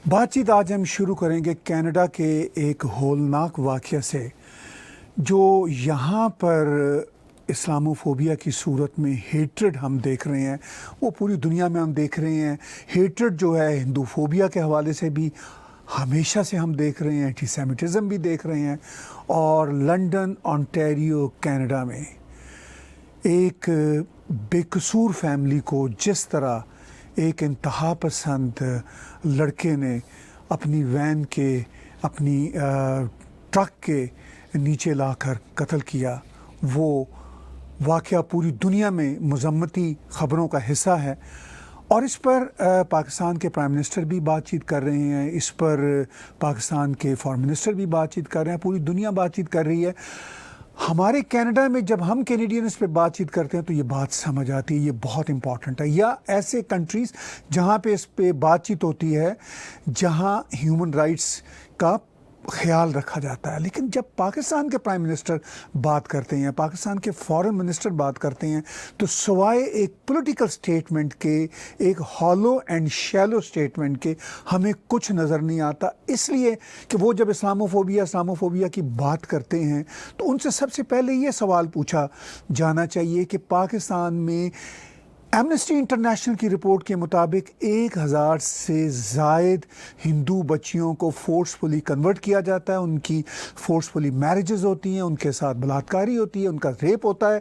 بات چیت آج ہم شروع کریں گے کینیڈا کے ایک ہولناک واقعہ سے جو یہاں پر اسلاموفوبیا کی صورت میں ہیٹرڈ ہم دیکھ رہے ہیں، وہ پوری دنیا میں ہم دیکھ رہے ہیں۔ ہیٹرڈ جو ہے ہندوفوبیا کے حوالے سے بھی ہمیشہ سے ہم دیکھ رہے ہیں، اینٹی سیمیٹزم بھی دیکھ رہے ہیں، اور لنڈن آنٹیریو کینیڈا میں ایک بے قصور فیملی کو جس طرح ایک انتہا پسند لڑکے نے اپنی وین کے اپنی ٹرک کے نیچے لا کر قتل کیا، وہ واقعہ پوری دنیا میں مذمتی خبروں کا حصہ ہے، اور اس پر پاکستان کے پرائم منسٹر بھی بات چیت کر رہے ہیں، اس پر پاکستان کے فارن منسٹر بھی بات چیت کر رہے ہیں، پوری دنیا بات چیت کر رہی ہے۔ ہمارے کینیڈا میں جب ہم کینیڈین اس پہ بات چیت کرتے ہیں تو یہ بات سمجھ آتی ہے، یہ بہت امپورٹنٹ ہے، یا ایسے کنٹریز جہاں پہ اس پہ بات چیت ہوتی ہے جہاں ہیومن رائٹس کا خیال رکھا جاتا ہے۔ لیکن جب پاکستان کے پرائم منسٹر بات کرتے ہیں، پاکستان کے فارن منسٹر بات کرتے ہیں، تو سوائے ایک پولیٹیکل سٹیٹمنٹ کے، ایک ہالو اینڈ شیلو سٹیٹمنٹ کے، ہمیں کچھ نظر نہیں آتا، اس لیے کہ وہ جب اسلاموفوبیا کی بات کرتے ہیں تو ان سے سب سے پہلے یہ سوال پوچھا جانا چاہیے کہ پاکستان میں ایمنسٹی انٹرنیشنل کی رپورٹ کے مطابق 1000 سے زائد ہندو بچیوں کو فورسفلی کنورٹ کیا جاتا ہے، ان کی فورسفلی میرجز ہوتی ہیں، ان کے ساتھ بلاತ್ಕಾری ہوتی ہے، ان کا ریپ ہوتا ہے۔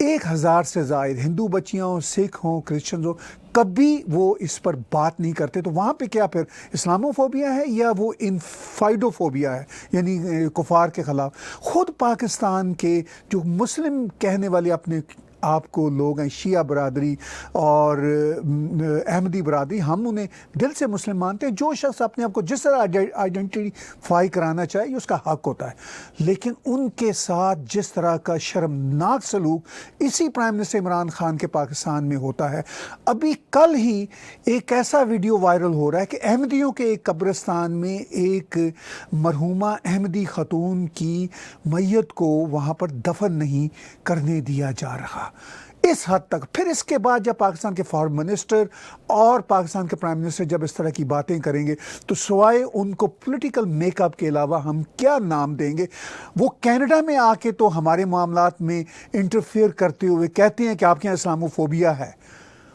1000 سے زائد ہندو بچیاں ہوں، سکھ ہوں، کرسچنز ہوں، کبھی وہ اس پر بات نہیں کرتے۔ تو وہاں پہ کیا پھر اسلاموفوبیا ہے یا وہ انفائڈوفوبیا ہے، یعنی کفار کے خلاف؟ خود پاکستان کے جو مسلم کہنے والے اپنے آپ کو لوگ ہیں، شیعہ برادری اور احمدی برادری، ہم انہیں دل سے مسلم مانتے ہیں۔ جو شخص اپنے آپ کو جس طرح آئیڈینٹیفائی کرانا چاہے یہ اس کا حق ہوتا ہے، لیکن ان کے ساتھ جس طرح کا شرمناک سلوک اسی پرائم منسٹر عمران خان کے پاکستان میں ہوتا ہے۔ ابھی کل ہی ایک ایسا ویڈیو وائرل ہو رہا ہے کہ احمدیوں کے ایک قبرستان میں ایک مرحومہ احمدی خاتون کی میت کو وہاں پر دفن نہیں کرنے دیا جا رہا، اس حد تک۔ پھر اس کے بعد جب پاکستان کے فارن منسٹر اور پاکستان کے پرائم منسٹر جب اس طرح کی باتیں کریں گے تو سوائے ان کو پولیٹیکل میک اپ کے علاوہ ہم کیا نام دیں گے؟ وہ کینیڈا میں آ کے تو ہمارے معاملات میں انٹرفیئر کرتے ہوئے کہتے ہیں کہ آپ کے یہاں اسلاموفوبیا ہے۔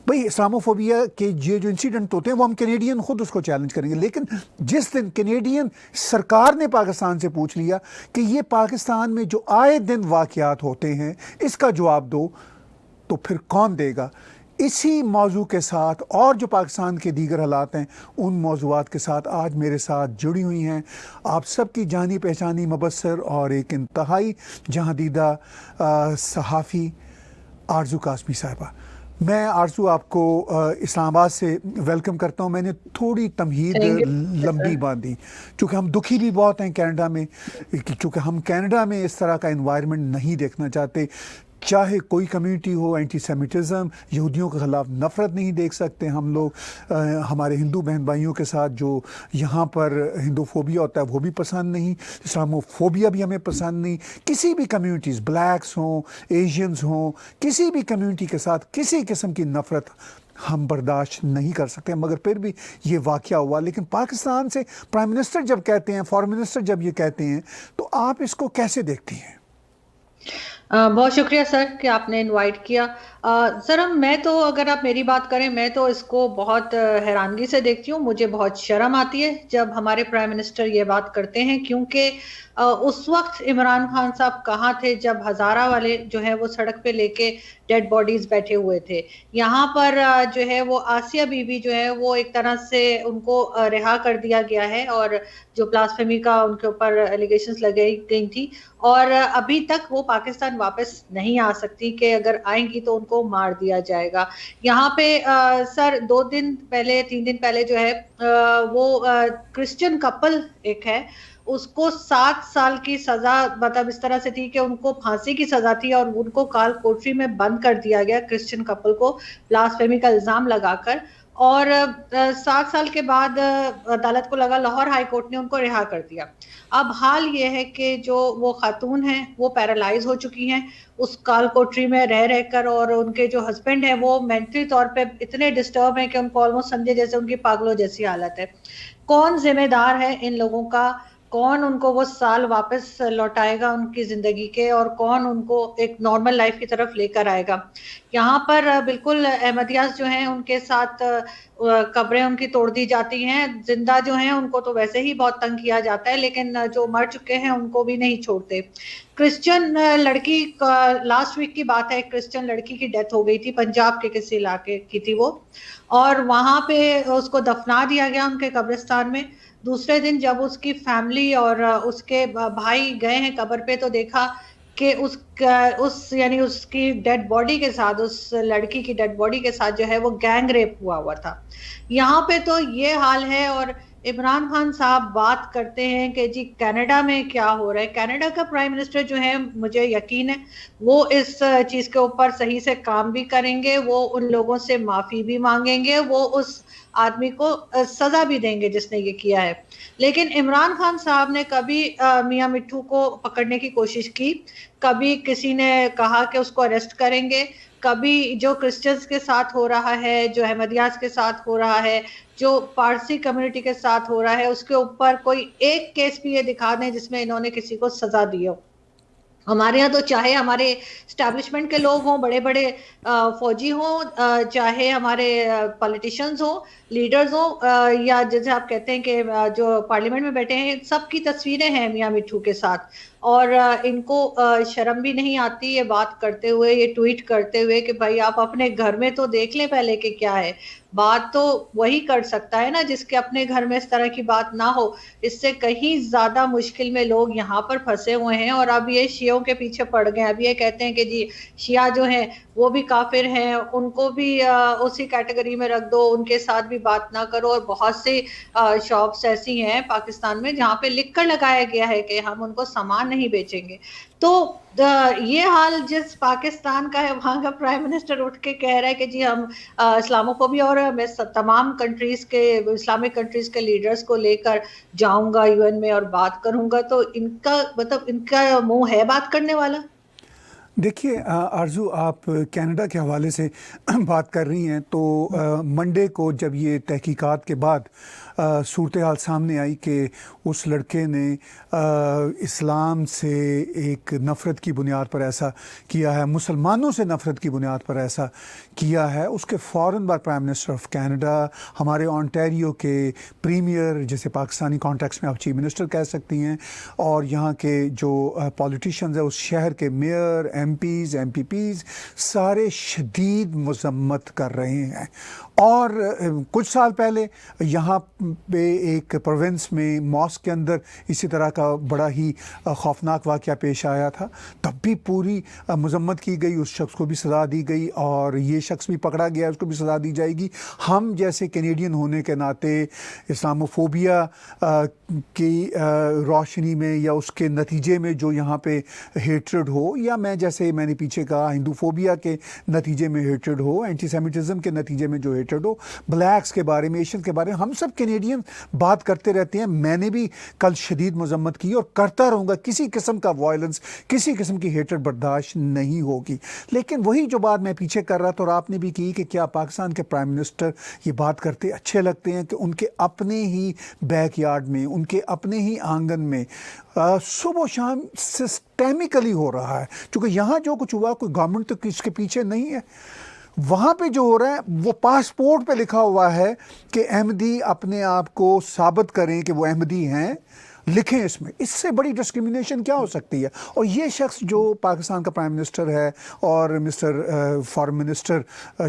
بھئی اسلاموفوبیا کے یہ جو انسیڈنٹ ہوتے ہیں وہ ہم کینیڈین خود اس کو چیلنج کریں گے، لیکن جس دن کینیڈین سرکار نے پاکستان سے پوچھ لیا کہ یہ پاکستان میں جو آئے دن واقعات ہوتے ہیں اس کا جواب دو، تو پھر کون دے گا؟ اسی موضوع کے ساتھ اور جو پاکستان کے دیگر حالات ہیں ان موضوعات کے ساتھ آج میرے ساتھ جڑی ہوئی ہیں آپ سب کی جانی پہچانی مبصر اور ایک انتہائی جہاں دیدہ صحافی آرزو قاسمی صاحبہ۔ میں آرزو آپ کو اسلام آباد سے ویلکم کرتا ہوں۔ میں نے تھوڑی تمہید لمبی باندھی چونکہ ہم دکھی بھی بہت ہیں کینیڈا میں، چونکہ ہم کینیڈا میں اس طرح کا انوائرمنٹ نہیں دیکھنا چاہتے، چاہے کوئی کمیونٹی ہو۔ اینٹی سیمیٹزم، یہودیوں کے خلاف نفرت نہیں دیکھ سکتے ہم لوگ، ہمارے ہندو بہن بھائیوں کے ساتھ جو یہاں پر ہندوفوبیا ہوتا ہے وہ بھی پسند نہیں، اسلاموفوبیا بھی ہمیں پسند نہیں۔ کسی بھی کمیونٹیز، بلیکس ہوں، ایشینز ہوں، کسی بھی کمیونٹی کے ساتھ کسی قسم کی نفرت ہم برداشت نہیں کر سکتے، مگر پھر بھی یہ واقعہ ہوا۔ لیکن پاکستان سے پرائم منسٹر جب کہتے ہیں، فارن منسٹر جب یہ کہتے ہیں، تو آپ اس کو کیسے دیکھتی ہیں؟ بہت شکریہ سر کہ آپ نے انوائٹ کیا۔ سر میں تو اگر آپ میری بات کریں، میں تو اس کو بہت حیرانگی سے دیکھتی ہوں۔ مجھے بہت شرم آتی ہے جب ہمارے پرائم منسٹر یہ بات کرتے ہیں، کیونکہ اس وقت عمران خان صاحب کہاں تھے جب ہزارہ والے جو ہے وہ سڑک پہ لے کے ڈیڈ باڈیز بیٹھے ہوئے تھے؟ یہاں پر جو ہے وہ آسیہ بی بی جو ہے وہ ایک طرح سے ان کو رہا کر دیا گیا ہے، اور جو بلاسفیمی کا ان کے اوپر ایلیگیشنز لگائی گئی تھی، اور ابھی تک وہ پاکستان واپس نہیں آ سکتی کہ اگر آئیں گی تو ان کو مار دیا جائے گا۔ یہاں پہ سر 2 دن پہلے 3 دن پہلے جو ہے وہ کرسچن کپل ایک ہے، اس کو 7 سال کی سزا مطلب اس طرح سے تھی کہ ان کو پھانسی کی سزا تھی، اور ان کو کال کوٹری میں بند کر دیا گیا کرسچن کپل کو بلاسفیمی کا الزام لگا کر، اور 7 سال کے بعد عدالت کو لگا، لاہور ہائی کورٹ نے ان کو رہا کر دیا۔ اب حال یہ ہے کہ جو وہ خاتون ہیں وہ پیرالائز ہو چکی ہیں اس کال کوٹری میں رہ کر، اور ان کے جو ہسبینڈ ہیں وہ مینٹلی طور پہ اتنے ڈسٹرب ہیں کہ ان کو آلموسٹ سمجھے جیسے ان کی پاگلوں جیسی حالت ہے۔ کون ذمہ دار ہے ان لوگوں کا؟ کون ان کو وہ سال واپس لوٹائے گا ان کی زندگی کے، اور کون ان کو ایک نارمل لائف کی طرف لے کر آئے گا؟ یہاں پر بالکل احمدیاز جو ہیں ان کے ساتھ قبریں ان کی توڑ دی جاتی ہیں، زندہ جو ہیں ان کو تو ویسے ہی بہت تنگ کیا جاتا ہے، لیکن جو مر چکے ہیں ان کو بھی نہیں چھوڑتے۔ کرسچن لڑکی، لاسٹ ویک کی بات ہے، ایک کرسچن لڑکی کی ڈیتھ ہو گئی تھی، پنجاب کے کسی علاقے کی تھی وہ، اور وہاں پہ اس کو دفنا دیا گیا ان کے قبرستان میں۔ دوسرے دن جب اس کی فیملی اور اس کے بھائی گئے ہیں قبر پہ، تو دیکھا کہ یعنی اس کی ڈیڈ باڈی کے ساتھ، اس لڑکی کی ڈیڈ باڈی کے ساتھ جو ہے وہ گینگ ریپ ہوا تھا۔ یہاں پہ تو یہ حال ہے، اور عمران خان صاحب بات کرتے ہیں کہ جی کینیڈا میں کیا ہو رہا ہے۔ کینیڈا کا پرائم منسٹر جو ہے، مجھے یقین ہے وہ اس چیز کے اوپر صحیح سے کام بھی کریں گے، وہ ان لوگوں سے معافی بھی مانگیں گے، وہ اس آدمی کو سزا بھی دیں گے جس نے یہ کیا ہے۔ لیکن عمران خان صاحب نے کبھی میاں مٹھو کو پکڑنے کی کوشش کی، کبھی کسی نے کہا کہ اس کو اریسٹ کریں گے، کبھی جو کرسچنز کے ساتھ ہو رہا ہے، جو احمدیاز کے ساتھ ہو رہا ہے، جو پارسی کمیونٹی کے ساتھ ہو رہا ہے، اس کے اوپر کوئی ایک کیس بھی یہ دکھا دیں جس میں انہوں نے کسی کو سزا دی ہو۔ ہمارے یہاں تو چاہے ہمارے اسٹیبلشمنٹ کے لوگ ہوں، بڑے بڑے فوجی ہوں، چاہے ہمارے پولیٹیشینز ہوں، لیڈرز ہوں، یا جیسے آپ کہتے ہیں کہ جو پارلیمنٹ میں بیٹھے ہیں، سب کی تصویریں ہیں میاں مٹھو کے ساتھ، اور ان کو شرم بھی نہیں آتی یہ بات کرتے ہوئے، یہ ٹویٹ کرتے ہوئے کہ بھائی آپ اپنے گھر میں تو دیکھ لیں پہلے کہ کیا ہے۔ بات تو وہی کر سکتا ہے نا جس کے اپنے گھر میں اس طرح کی بات نہ ہو۔ اس سے کہیں زیادہ مشکل میں لوگ یہاں پر پھنسے ہوئے ہیں، اور اب یہ شیعوں کے پیچھے پڑ گئے ہیں۔ اب یہ کہتے ہیں کہ جی شیعہ جو ہیں وہ بھی کافر ہیں، ان کو بھی اسی کیٹیگری میں رکھ دو، ان کے ساتھ بھی بات نہ کرو۔ اور بہت سی شاپس ایسی ہیں پاکستان میں جہاں پہ لکھ کر لگایا گیا ہے کہ ہم ان کو سامان نہیں بیچیں گے۔ تو یہ حال جس پاکستان کا ہے، وہاں کا پرائم منسٹر اٹھ کے کہہ رہا ہے کہ جی ہم اسلامو فوبیا، اور میں تمام کنٹریز کے، اسلامک کنٹریز کے لیڈرز کو لے کر جاؤں گا UN میں اور بات کروں گا، تو ان کا مطلب ان کا منہ ہے بات کرنے والا؟ دیکھیے آرزو، آپ کینیڈا کے حوالے سے بات کر رہی ہیں، تو منڈے کو جب یہ تحقیقات کے بعد صورتحال سامنے آئی کہ اس لڑکے نے اسلام سے ایک نفرت کی بنیاد پر ایسا کیا ہے، مسلمانوں سے نفرت کی بنیاد پر ایسا کیا ہے، اس کے فوراً بعد پرائم منسٹر آف کینیڈا، ہمارے آنٹیریو کے پریمیئر، جیسے پاکستانی کانٹیکس میں آپ چیف منسٹر کہہ سکتی ہیں، اور یہاں کے جو پولیٹیشنز ہیں، اس شہر کے میئر، MPs MPPs، سارے شدید مذمت کر رہے ہیں۔ اور کچھ سال پہلے یہاں پہ ایک پروونس میں ماسک کے اندر اسی طرح کا بڑا ہی خوفناک واقعہ پیش آیا تھا، تب بھی پوری مذمت کی گئی، اس شخص کو بھی سزا دی گئی، اور یہ شخص بھی پکڑا گیا، اس کو بھی سزا دی جائے گی۔ ہم جیسے کینیڈین ہونے کے ناطے اسلاموفوبیا کی روشنی میں یا اس کے نتیجے میں جو یہاں پہ ہیٹرڈ ہو، یا میں نے پیچھے کہا ہندو فوبیا کے نتیجے میں ہیٹرڈ ہو، اینٹی سیمیٹزم کے نتیجے میں جو ہیٹرڈ ہو، بلیکس کے بارے میں، ایشین کے بارے میں، ہم سب کینیڈین بات کرتے رہتے ہیں۔ میں نے بھی کل شدید مذمت کی اور کرتا رہوں گا، کسی قسم کا وائلنس، کسی قسم کی ہیٹرڈ برداشت نہیں ہوگی۔ لیکن وہی جو بات میں پیچھے کر رہا تھا، اور آپ نے بھی کی، کہ کیا پاکستان کے پرائم منسٹر یہ بات کرتے اچھے لگتے ہیں کہ ان کے اپنے ہی بیک یارڈ میں، ان کے اپنے ہی آنگن میں صبح و شام سسٹیمکلی ہو رہا ہے؟ چونکہ یہاں جو کچھ ہوا، کوئی گورنمنٹ تو اس کے پیچھے نہیں ہے۔ وہاں پہ جو ہو رہا ہے وہ پاسپورٹ پہ لکھا ہوا ہے کہ احمدی اپنے آپ کو ثابت کریں کہ وہ احمدی ہیں، لکھیں اس میں۔ اس سے بڑی ڈسکریمنیشن کیا ہو سکتی ہے؟ اور یہ شخص جو پاکستان کا پرائم منسٹر ہے اور mister foreign minister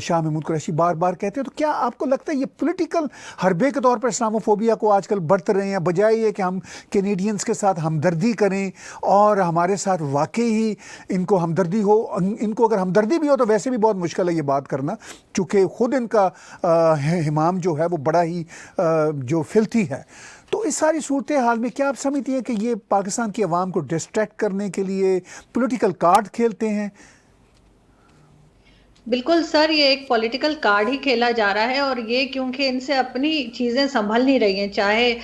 Shah Mahmood Qureshi بار بار کہتے ہیں، تو کیا آپ کو لگتا ہے یہ پولیٹیکل حربے کے طور پر اسلاموفوبیا کو آج کل برت رہے ہیں، بجائے یہ کہ ہم کینیڈینز کے ساتھ ہمدردی کریں اور ہمارے ساتھ واقعی ہی ان کو ہمدردی ہو؟ ان کو اگر ہمدردی بھی ہو تو ویسے بھی بہت مشکل ہے یہ بات کرنا، چونکہ خود ان کا ہمام جو ہے وہ بڑا ہی جو فلتھی ہے۔ تو اس ساری صورتحال میں کیا آپ سمجھتی ہیں کہ یہ پاکستان کی عوام کو ڈسٹریکٹ کرنے کے لیے پولیٹیکل کارڈ کھیلتے ہیں؟ بالکل سر، یہ ایک پولیٹیکل کارڈ ہی کھیلا جا رہا ہے، اور یہ کیونکہ ان سے اپنی چیزیں سنبھل نہیں رہی ہیں، چاہے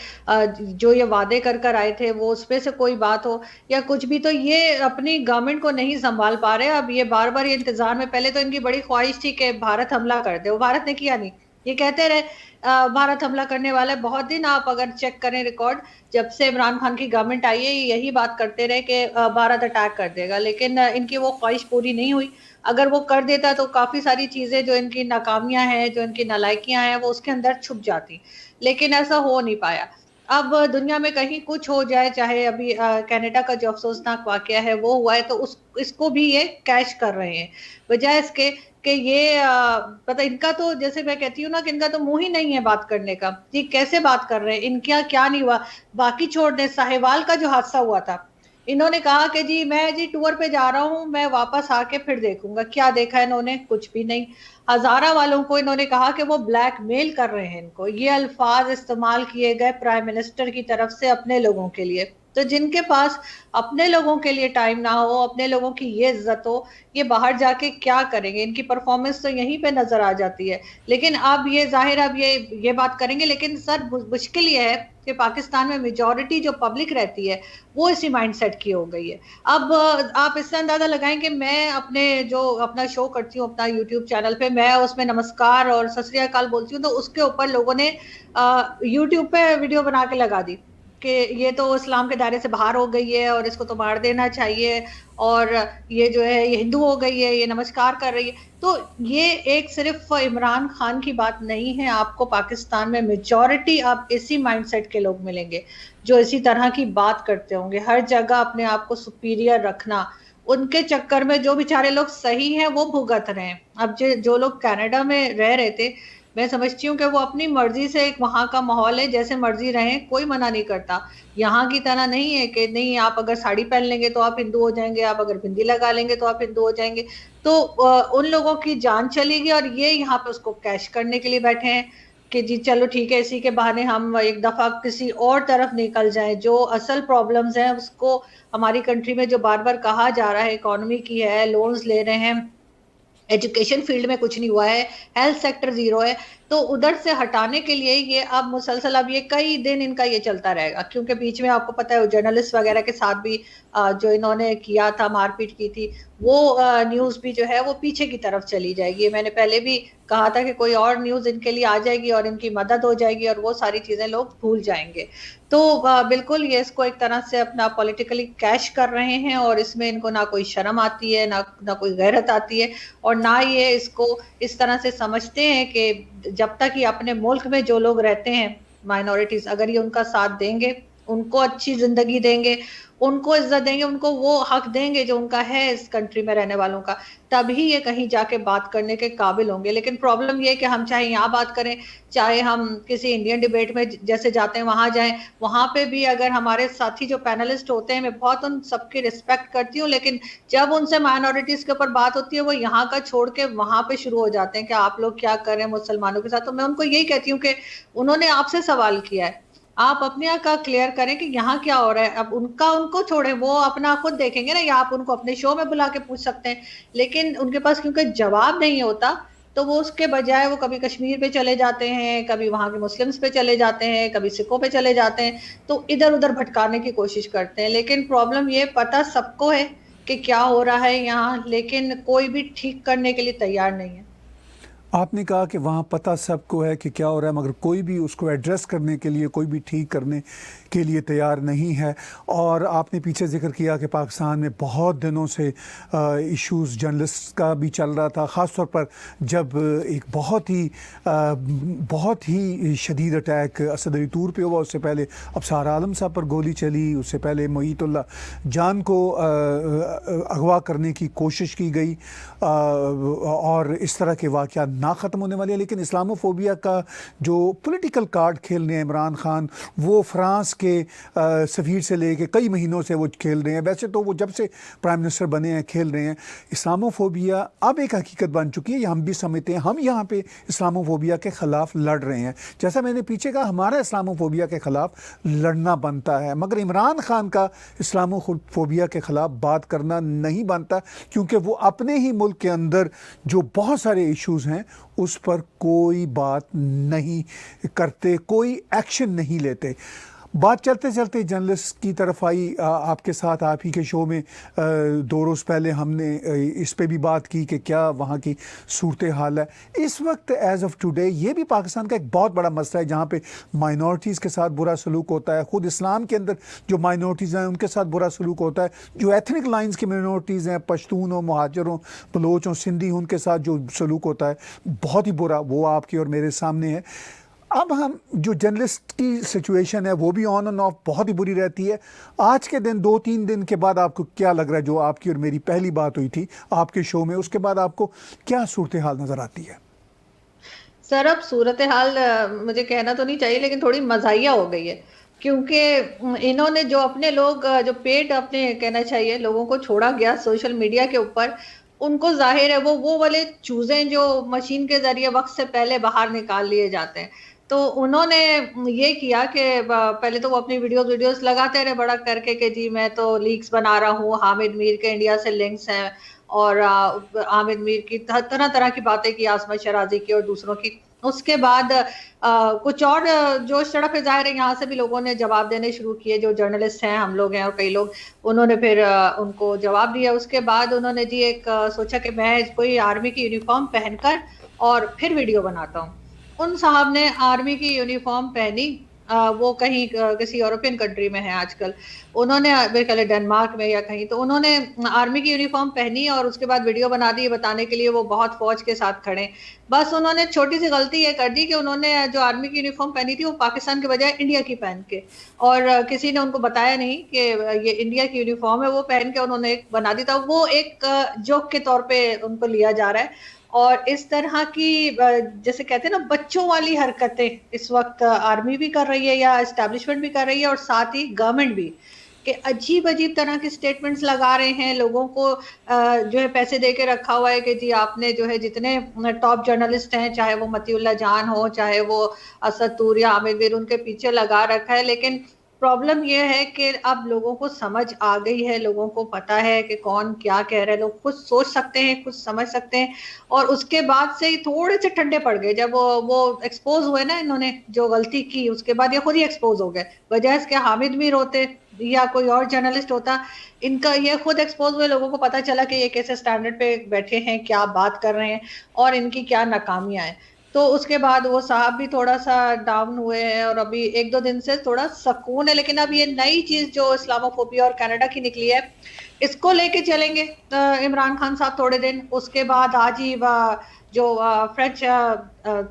جو یہ وعدے کر آئے تھے وہ اس پہ سے کوئی بات ہو یا کچھ بھی، تو یہ اپنی گورنمنٹ کو نہیں سنبھال پا رہے۔ اب یہ بار بار یہ انتظار میں، پہلے تو ان کی بڑی خواہش تھی کہ بھارت حملہ کر دے، وہ بھارت نے کیا نہیں، یہ کہتے رہے بھارت حملہ کرنے والا ہے. بہت دن آپ اگر چیک کریں ریکارڈ، جب سے عمران خان کی گورنمنٹ آئی ہے یہی بات کرتے رہے کہ بھارت اٹیک کر دے گا، لیکن ان کی وہ خواہش پوری نہیں ہوئی. اگر وہ کر دیتا تو کافی ساری چیزیں جو ان کی ناکامیاں ہیں، جو ان کی نالائکیاں ہیں، وہ اس کے اندر چھپ جاتی، لیکن ایسا ہو نہیں پایا. اب دنیا میں کہیں کچھ ہو جائے، چاہے ابھی کینیڈا کا جو افسوسناک واقعہ ہے وہ ہوا ہے، تو اس کو بھی یہ کیش کر رہے ہیں، بجائے اس کے کہ یہ پتہ ان کا تو جیسے میں کہتی ہوں نا کہ ان کا تو منہ ہی نہیں ہے بات کرنے کا. جی کیسے بات کر رہے ہیں، ان کیا نہیں ہوا. باقی چھوڑ دیں، ساہیوال کا جو حادثہ ہوا تھا، انہوں نے کہا کہ جی میں ٹور پہ جا رہا ہوں، میں واپس آ کے پھر دیکھوں گا. کیا دیکھا انہوں نے؟ کچھ بھی نہیں. ہزارہ والوں کو انہوں نے کہا کہ وہ بلیک میل کر رہے ہیں ان کو. یہ الفاظ استعمال کیے گئے پرائم منسٹر کی طرف سے اپنے لوگوں کے لیے. تو جن کے پاس اپنے لوگوں کے لیے ٹائم نہ ہو، اپنے لوگوں کی یہ عزت ہو، یہ باہر جا کے کیا کریں گے؟ ان کی پرفارمنس تو یہیں پہ نظر آ جاتی ہے. لیکن اب یہ ظاہر اب یہ بات کریں گے، لیکن سر مشکل یہ ہے کہ پاکستان میں میجورٹی جو پبلک رہتی ہے وہ اسی مائنڈ سیٹ کی ہو گئی ہے. اب آپ اس سے اندازہ لگائیں کہ میں اپنا شو کرتی ہوں اپنا یوٹیوب چینل پہ، میں اس میں نمسکار اور ست سری اکال بولتی ہوں، تو اس کے اوپر لوگوں نے یوٹیوب پہ ویڈیو بنا کے لگا دی کہ یہ تو اسلام کے دائرے سے باہر ہو گئی ہے اور اس کو تو مار دینا چاہیے، اور یہ جو ہے یہ ہندو ہو گئی ہے، یہ نمسکار کر رہی ہے. تو یہ ایک صرف عمران خان کی بات نہیں ہے. آپ کو پاکستان میں میجورٹی آپ اسی مائنڈ سیٹ کے لوگ ملیں گے جو اسی طرح کی بات کرتے ہوں گے. ہر جگہ اپنے آپ کو سپیریئر رکھنا، ان کے چکر میں جو بیچارے لوگ صحیح ہیں وہ بھگت رہے ہیں. اب جو لوگ کینیڈا میں رہ رہے تھے، میں سمجھتی ہوں کہ وہ اپنی مرضی سے، ایک وہاں کا ماحول ہے، جیسے مرضی رہیں، کوئی منع نہیں کرتا. یہاں کی طرح نہیں ہے کہ نہیں آپ اگر ساڑی پہن لیں گے تو آپ ہندو ہو جائیں گے، آپ اگر بندی لگا لیں گے تو آپ ہندو ہو جائیں گے. تو ان لوگوں کی جان چلی گئی، اور یہ یہاں پہ اس کو کیش کرنے کے لیے بیٹھے ہیں کہ جی چلو ٹھیک ہے، اسی کے بہانے ہم ایک دفعہ کسی اور طرف نکل جائیں. جو اصل پرابلمز ہیں اس کو ہماری کنٹری میں جو بار بار کہا جا رہا ہے، اکانومی کی ہے، لونز لے رہے ہیں، ایجوکیشن فیلڈ میں کچھ نہیں ہوا ہے، ہیلتھ سیکٹر زیرو ہے، تو ادھر سے ہٹانے کے لیے یہ اب مسلسل اب یہ کئی دن ان کا یہ چلتا رہے گا. کیونکہ بیچ میں آپ کو پتہ ہے جرنلسٹ وغیرہ کے ساتھ بھی جو انہوں نے کیا تھا، مار پیٹ کی تھی، وہ نیوز بھی جو ہے وہ پیچھے کی طرف چلی جائے گی. میں نے پہلے بھی کہا تھا کہ کوئی اور نیوز ان کے لیے آ جائے گی اور ان کی مدد ہو جائے گی اور وہ ساری چیزیں لوگ بھول جائیں گے. تو بالکل یہ اس کو ایک طرح سے اپنا پولیٹیکلی کیش کر رہے ہیں، اور اس میں ان کو نہ کوئی شرم آتی ہے، نہ کوئی غیرت آتی ہے، اور نہ یہ اس کو اس طرح سے سمجھتے ہیں کہ جب تک یہ اپنے ملک میں جو لوگ رہتے ہیں مائنورٹیز، اگر یہ ان کا ساتھ دیں گے، ان کو اچھی زندگی دیں گے، ان کو عزت دیں گے، ان کو وہ حق دیں گے جو ان کا ہے اس کنٹری میں رہنے والوں کا، تبھی یہ کہیں جا کے بات کرنے کے قابل ہوں گے. لیکن پرابلم یہ کہ ہم چاہے یہاں بات کریں، چاہے ہم کسی انڈین ڈیبیٹ میں جیسے جاتے ہیں وہاں جائیں، وہاں پہ بھی اگر ہمارے ساتھی جو پینلسٹ ہوتے ہیں، میں بہت ان سب کی رسپیکٹ کرتی ہوں، لیکن جب ان سے مائنورٹیز کے اوپر بات ہوتی ہے وہ یہاں کا چھوڑ کے وہاں پہ شروع ہو جاتے ہیں کہ آپ لوگ کیا کر رہے ہیں مسلمانوں کے ساتھ. تو میں ان کو یہی کہتی ہوں کہ انہوں نے آپ سے سوال کیا ہے، آپ اپنے آپ کا کلیئر کریں کہ یہاں کیا ہو رہا ہے. اب ان کو چھوڑیں، وہ اپنا خود دیکھیں گے نا، یا آپ ان کو اپنے شو میں بلا کے پوچھ سکتے ہیں. لیکن ان کے پاس کیونکہ جواب نہیں ہوتا، تو وہ اس کے بجائے وہ کبھی کشمیر پہ چلے جاتے ہیں، کبھی وہاں کے مسلمز پہ چلے جاتے ہیں، کبھی سکھوں پہ چلے جاتے ہیں، تو ادھر ادھر بھٹکانے کی کوشش کرتے ہیں. لیکن پرابلم یہ پتہ سب کو ہے کہ کیا ہو رہا ہے یہاں، لیکن کوئی بھی ٹھیک کرنے کے لیے تیار نہیں ہے. آپ نے کہا کہ وہاں پتہ سب کو ہے کہ کیا ہو رہا ہے، مگر کوئی بھی اس کو ایڈریس کرنے کے لیے، کوئی بھی ٹھیک کرنے کے لیے تیار نہیں ہے. اور آپ نے پیچھے ذکر کیا کہ پاکستان میں بہت دنوں سے ایشوز جرنلسٹ کا بھی چل رہا تھا، خاص طور پر جب ایک بہت ہی شدید اٹیک اسد علی طور پہ ہوا. اس سے پہلے ابصار عالم صاحب پر گولی چلی، اس سے پہلے محیط اللہ جان کو اغوا کرنے کی کوشش کی گئی، اور اس طرح کے واقعات نہ ختم ہونے والے ہیں. لیکن اسلامو فوبیا کا جو پولیٹیکل کارڈ کھیل رہے ہیں عمران خان، وہ فرانس کے سفیر سے لے کے کئی مہینوں سے وہ کھیل رہے ہیں. ویسے تو وہ جب سے پرائم منسٹر بنے ہیں کھیل رہے ہیں. اسلامو فوبیا اب ایک حقیقت بن چکی ہے، یہ ہم بھی سمجھتے ہیں. ہم یہاں پہ اسلامو فوبیا کے خلاف لڑ رہے ہیں. جیسا میں نے پیچھے کہا، ہمارا اسلامو فوبیا کے خلاف لڑنا بنتا ہے، مگر عمران خان کا اسلامو فوبیا کے خلاف بات کرنا نہیں بنتا، کیونکہ وہ اپنے ہی ملک کے اندر جو بہت سارے ایشوز ہیں اس پر کوئی بات نہیں کرتے، کوئی ایکشن نہیں لیتے. بات چلتے چلتے جرنلسٹ کی طرف آئی، آپ کے ساتھ آپ ہی کے شو میں 2 روز پہلے ہم نے اس پہ بھی بات کی کہ کیا وہاں کی صورتحال ہے اس وقت ایز آف ٹوڈے. یہ بھی پاکستان کا ایک بہت بڑا مسئلہ ہے جہاں پہ مائنورٹیز کے ساتھ برا سلوک ہوتا ہے. خود اسلام کے اندر جو مائنورٹیز ہیں ان کے ساتھ برا سلوک ہوتا ہے. جو ایتھنک لائنز کی مائنورٹیز ہیں، پشتون ہوں، مہاجر ہوں، بلوچ ہوں، سندھی، ان کے ساتھ جو سلوک ہوتا ہے بہت ہی برا، وہ آپ کے اور میرے سامنے ہے. اب ہم جو جرنلسٹ کی سچویشن ہے وہ بھی آن اینڈ آف بہت ہی بری رہتی ہے. آج کے دن 2-3 دن کے بعد آپ کو کیا لگ رہا ہے، جو آپ کی اور میری پہلی بات ہوئی تھی آپ کے شو میں، اس کے بعد آپ کو کیا صورتحال نظر آتی ہے؟ سر اب صورتحال مجھے کہنا تو نہیں چاہیے لیکن تھوڑی مزاحیہ ہو گئی ہے، کیونکہ انہوں نے جو اپنے لوگ جو پیٹ اپنے کہنا چاہیے لوگوں کو چھوڑا گیا سوشل میڈیا کے اوپر، ان کو ظاہر ہے وہ والے چوزیں جو مشین کے ذریعے وقت سے پہلے باہر نکال لیے جاتے ہیں. تو انہوں نے یہ کیا کہ پہلے تو وہ اپنی ویڈیوز لگاتے رہے بڑا کر کے کہ جی میں تو لیکس بنا رہا ہوں، حامد میر کے انڈیا سے لنکس ہیں، اور حامد میر کی طرح طرح کی باتیں کی، عاصمت شرازی کی اور دوسروں کی. اس کے بعد کچھ اور جو سڑک پہ ظاہر ہے یہاں سے بھی لوگوں نے جواب دینے شروع کیے، جو جرنلسٹ ہیں، ہم لوگ ہیں اور کئی لوگ، انہوں نے پھر ان کو جواب دیا. اس کے بعد انہوں نے جی ایک سوچا کہ میں کوئی آرمی کی یونیفارم پہن کر اور پھر ویڈیو بناتا ہوں. ان صاحب نے آرمی کی یونیفارم پہنی، وہ کہیں کسی یورپین کنٹری میں ہے آج کل، انہوں نے میرے خیال ہے ڈنمارک میں یا کہیں، تو انہوں نے آرمی کی یونیفارم پہنی اور اس کے بعد ویڈیو بنا دی بتانے کے لیے وہ بہت فوج کے ساتھ کھڑے. بس انہوں نے چھوٹی سی غلطی یہ کر دی کہ انہوں نے جو آرمی کی یونیفارم پہنی تھی وہ پاکستان کے بجائے انڈیا کی پہن کے، اور کسی نے ان کو بتایا نہیں کہ یہ انڈیا کی یونیفارم ہے، وہ پہن کے انہوں نے ایک بنا دی تھا. وہ ایک جوک کے طور پہ ان کو لیا جا رہا ہے. اور اس طرح کی جیسے کہتے ہیں نا بچوں والی حرکتیں اس وقت آرمی بھی کر رہی ہے یا اسٹیبلشمنٹ بھی کر رہی ہے، اور ساتھ ہی گورنمنٹ بھی، کہ عجیب طرح کی سٹیٹمنٹس لگا رہے ہیں لوگوں کو، جو ہے پیسے دے کے رکھا ہوا ہے کہ جی آپ نے جو ہے جتنے ٹاپ جرنلسٹ ہیں، چاہے وہ مطیع اللہ جان ہو، چاہے وہ اسد طور یا عامر میر، ان کے پیچھے لگا رکھا ہے. لیکن پرابلم یہ ہے کہ اب لوگوں کو سمجھ آ گئی ہے، لوگوں کو پتا ہے کہ کون کیا کہہ رہے ہیں، لوگ خود سوچ سکتے ہیں، خود سمجھ سکتے ہیں. اور اس کے بعد سے ہی تھوڑے سے ٹھنڈے پڑ گئے جب وہ ایکسپوز ہوئے نا، انہوں نے جو غلطی کی اس کے بعد یہ خود ہی ایکسپوز ہو گئے. بجائے اس کے حامد میر ہوتے یا کوئی اور جرنلسٹ ہوتا، ان کا یہ خود ایکسپوز ہوئے، لوگوں کو پتا چلا کہ یہ کیسے سٹینڈرڈ پہ بیٹھے ہیں، کیا بات کر رہے ہیں اور ان کی کیا ناکامیاں ہیں. تو اس کے بعد وہ صاحب بھی تھوڑا سا ڈاؤن ہوئے ہیں اور ابھی 1-2 دن سے تھوڑا سکون ہے. لیکن اب یہ نئی چیز جو اسلاموفوبیا اور کینیڈا کی نکلی ہے، اس کو لے کے چلیں گے عمران خان صاحب تھوڑے دن. اس کے بعد آج ہی جو فرینچ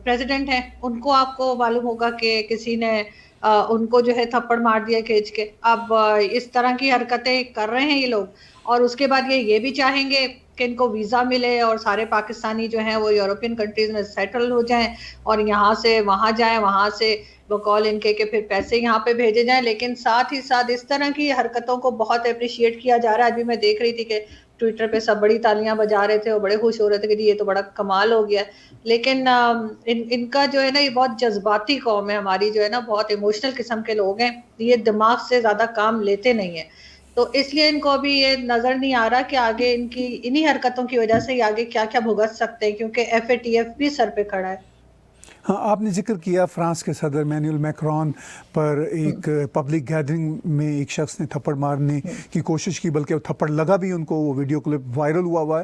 پریزیڈنٹ ہیں ان کو آپ کو معلوم ہوگا کہ کسی نے ان کو جو ہے تھپڑ مار دیا کھینچ کے. اب اس طرح کی حرکتیں کر رہے ہیں یہ لوگ، اور اس کے بعد یہ بھی چاہیں گے کہ ان کو ویزا ملے اور سارے پاکستانی جو ہیں وہ یورپین کنٹریز میں سیٹل ہو جائیں اور یہاں سے وہاں جائیں، وہاں سے بقول ان کے کہ پھر پیسے یہاں پہ بھیجے جائیں. لیکن ساتھ ہی ساتھ اس طرح کی حرکتوں کو بہت اپریشیٹ کیا جا رہا ہے. ابھی میں دیکھ رہی تھی کہ ٹویٹر پہ سب بڑی تالیاں بجا رہے تھے اور بڑے خوش ہو رہے تھے کہ جی یہ تو بڑا کمال ہو گیا. لیکن ان کا جو ہے نا یہ بہت جذباتی قوم ہے ہماری، جو ہے نا بہت ایموشنل قسم کے لوگ ہیں، یہ دماغ سے زیادہ کام لیتے نہیں ہیں. تو اس لیے ان کو ابھی یہ نظر نہیں آ رہا کہ آگے ان کی انہی حرکتوں کی وجہ سے آگے کیا کیا بھگت سکتے ہیں، کیونکہ FATF بھی سر پہ کھڑا ہے. ہاں، آپ نے ذکر کیا فرانس کے صدر مینوئل میکرون پر ایک پبلک گیدرنگ میں ایک شخص نے تھپڑ مارنے کی کوشش کی، بلکہ تھپڑ لگا بھی ان کو. وہ ویڈیو کلپ وائرل ہوا ہے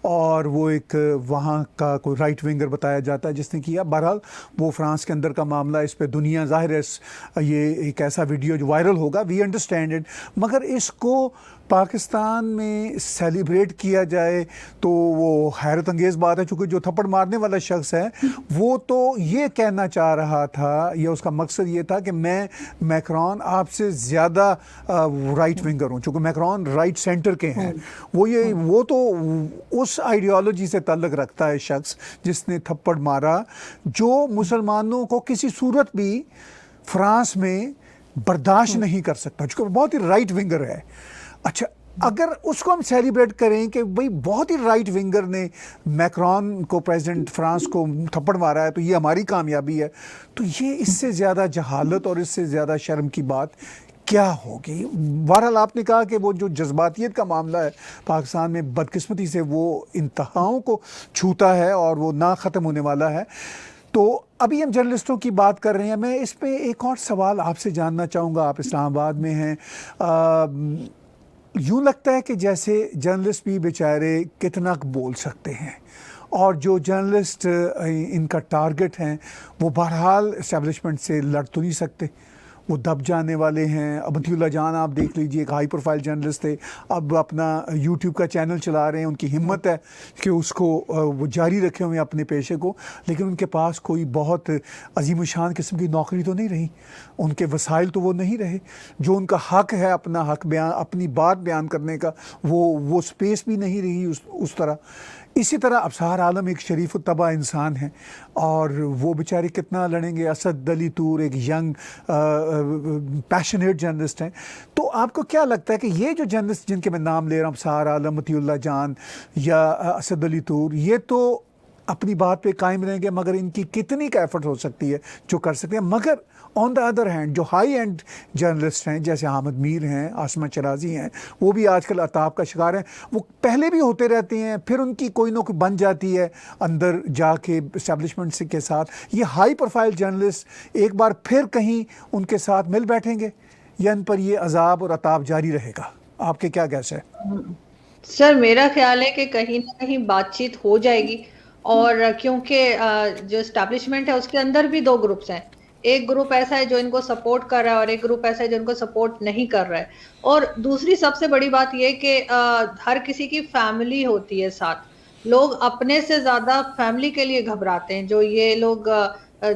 اور وہ ایک وہاں کا کوئی رائٹ ونگر بتایا جاتا ہے جس نے کیا. بہرحال وہ فرانس کے اندر کا معاملہ، اس پہ دنیا ظاہر ہے یہ ایک ایسا ویڈیو جو وائرل ہوگا، وی انڈرسٹینڈ اٹ. مگر اس کو پاکستان میں سیلیبریٹ کیا جائے تو وہ حیرت انگیز بات ہے، چونکہ جو تھپڑ مارنے والا شخص ہے وہ تو یہ کہنا چاہ رہا تھا، یا اس کا مقصد یہ تھا کہ میں میکرون آپ سے زیادہ رائٹ ونگر ہوں، چونکہ میکرون رائٹ سینٹر کے ہیں. وہ تو اس آئیڈیالوجی سے تعلق رکھتا ہے شخص جس نے تھپڑ مارا، جو مسلمانوں کو کسی صورت بھی فرانس میں برداشت نہیں کر سکتا، چونکہ بہت ہی رائٹ ونگر ہے. اچھا، اگر اس کو ہم سیلیبریٹ کریں کہ بھئی بہت ہی رائٹ ونگر نے میکرون کو، پریزیڈنٹ فرانس کو تھپڑ مارا ہے، تو یہ ہماری کامیابی ہے، تو یہ اس سے زیادہ جہالت اور اس سے زیادہ شرم کی بات کیا ہوگی؟ بہرحال آپ نے کہا کہ وہ جو جذباتیت کا معاملہ ہے پاکستان میں بدقسمتی سے وہ انتہاؤں کو چھوتا ہے اور وہ نہ ختم ہونے والا ہے. تو ابھی ہم جرنلسٹوں کی بات کر رہے ہیں، میں اس پہ ایک اور سوال آپ سے جاننا چاہوں گا. آپ اسلام آباد میں ہیں، یوں لگتا ہے کہ جیسے جرنلسٹ بھی بیچارے کتنا بول سکتے ہیں، اور جو جرنلسٹ ان کا ٹارگٹ ہیں وہ بہرحال اسٹیبلشمنٹ سے لڑ تو نہیں سکتے، وہ دب جانے والے ہیں. مطیع اللہ جان آپ دیکھ لیجئے، ایک ہائی پروفائل جرنلسٹ تھے، اب اپنا یوٹیوب کا چینل چلا رہے ہیں. ان کی ہمت ہے کہ اس کو وہ جاری رکھے ہوئے اپنے پیشے کو، لیکن ان کے پاس کوئی بہت عظیم الشان قسم کی نوکری تو نہیں رہی، ان کے وسائل تو وہ نہیں رہے. جو ان کا حق ہے اپنا حق بیان، اپنی بات بیان کرنے کا، وہ سپیس بھی نہیں رہی اس طرح. اسی طرح ابصار عالم ایک شریف الطبع انسان ہیں، اور وہ بیچارے کتنا لڑیں گے. اسد علی طور ایک ینگ پیشنیٹ جرنلسٹ ہیں. تو آپ کو کیا لگتا ہے کہ یہ جو جرنلسٹ جن کے میں نام لے رہا ہوں، ابصار عالم، مطیع اللہ جان یا اسد علی طور، یہ تو اپنی بات پہ قائم رہیں گے، مگر ان کی کتنی کا ایفرٹ ہو سکتی ہے جو کر سکتے ہیں. مگر آن دا ادر ہینڈ جو ہائی اینڈ جرنلسٹ ہیں جیسے حامد میر ہیں، عاصمہ شرازی ہیں، وہ بھی آج کل عطاب کا شکار ہیں. وہ پہلے بھی ہوتے رہتے ہیں، پھر ان کی کوئی نہ کوئی بن جاتی ہے اندر جا کے اسٹیبلشمنٹ کے ساتھ. یہ ہائی پروفائل جرنلسٹ ایک بار پھر کہیں ان کے ساتھ مل بیٹھیں گے، یا ان پر یہ عذاب اور عطاب جاری رہے گا؟ آپ کے کیا گیس ہے؟ سر میرا خیال ہے کہ کہیں نہ کہیں بات چیت ہو جائے گی، اور کیونکہ جو اسٹیبلشمنٹ ہے اس کے اندر بھی دو گروپس ہیں. ایک گروپ ایسا ہے جو ان کو سپورٹ کر رہا ہے، اور ایک گروپ ایسا ہے جو ان کو سپورٹ نہیں کر رہا ہے. اور دوسری سب سے بڑی بات یہ کہ ہر کسی کی فیملی ہوتی ہے ساتھ. لوگ اپنے سے زیادہ فیملی کے لیے گھبراتے ہیں. جو یہ لوگ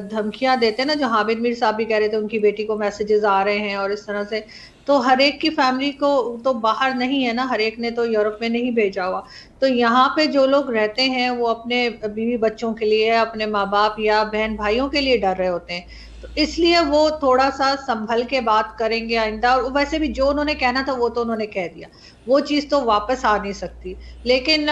دھمکیاں دیتے ہیں نا، جو حامد میر صاحب بھی کہہ رہے تھے ان کی بیٹی کو میسیجز آ رہے ہیں اور اس طرح سے، تو ہر ایک کی فیملی کو تو باہر نہیں ہے نا، ہر ایک نے تو یورپ میں نہیں بھیجا ہوا. تو یہاں پہ جو لوگ رہتے ہیں وہ اپنے بیوی بچوں کے لیے، اپنے ماں باپ یا بہن بھائیوں کے لیے ڈر رہے ہوتے ہیں. تو اس لیے وہ تھوڑا سا سنبھل کے بات کریں گے آئندہ. اور ویسے بھی جو انہوں نے کہنا تھا وہ تو انہوں نے کہہ دیا، وہ چیز تو واپس آ نہیں سکتی. لیکن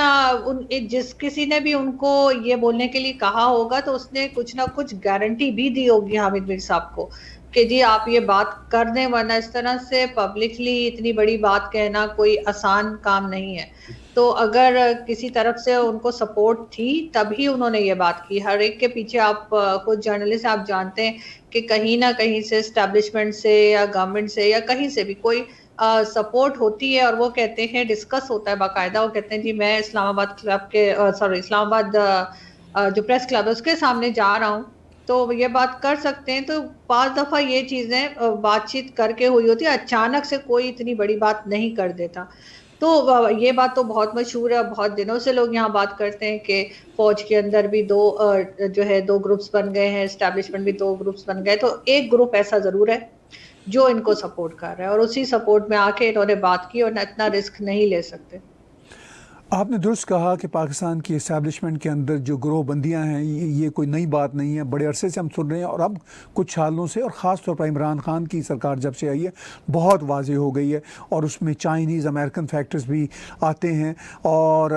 جس کسی نے بھی ان کو یہ بولنے کے لیے کہا ہوگا تو اس نے کچھ نہ کچھ گارنٹی بھی دی ہوگی حامد میر صاحب کو کہ جی آپ یہ بات کر دیں، ورنہ اس طرح سے پبلکلی اتنی بڑی بات کہنا کوئی آسان کام نہیں ہے. تو اگر کسی طرف سے ان کو سپورٹ تھی تبھی انہوں نے یہ بات کی. ہر ایک کے پیچھے آپ خود جرنلسٹ آپ جانتے ہیں کہ کہیں نہ کہیں سے اسٹیبلشمنٹ سے یا گورنمنٹ سے یا کہیں سے بھی کوئی سپورٹ ہوتی ہے. اور وہ کہتے ہیں، ڈسکس ہوتا ہے باقاعدہ، وہ کہتے ہیں جی میں اسلام آباد کلب کے اسلام آباد جو پریس کلب ہے اس کے سامنے جا رہا ہوں تو یہ بات کر سکتے ہیں. تو 5 دفعہ یہ چیزیں بات چیت کر کے ہوئی ہوتی ہے، اچانک سے کوئی اتنی بڑی بات نہیں کر دیتا. تو یہ بات تو بہت مشہور ہے، بہت دنوں سے لوگ یہاں بات کرتے ہیں کہ فوج کے اندر بھی دو گروپس بن گئے ہیں، اسٹیبلشمنٹ بھی 2 گروپس بن گئے. تو ایک گروپ ایسا ضرور ہے جو ان کو سپورٹ کر رہا ہے، اور اسی سپورٹ میں آ کے انہوں نے بات کی، اور اتنا رسک نہیں لے سکتے. آپ نے درست کہا کہ پاکستان کی اسٹیبلشمنٹ کے اندر جو گروہ بندیاں ہیں یہ کوئی نئی بات نہیں ہے، بڑے عرصے سے ہم سن رہے ہیں. اور اب کچھ سالوں سے، اور خاص طور پر عمران خان کی سرکار جب سے آئی ہے، بہت واضح ہو گئی ہے. اور اس میں چائنیز امریکن فیکٹرز بھی آتے ہیں. اور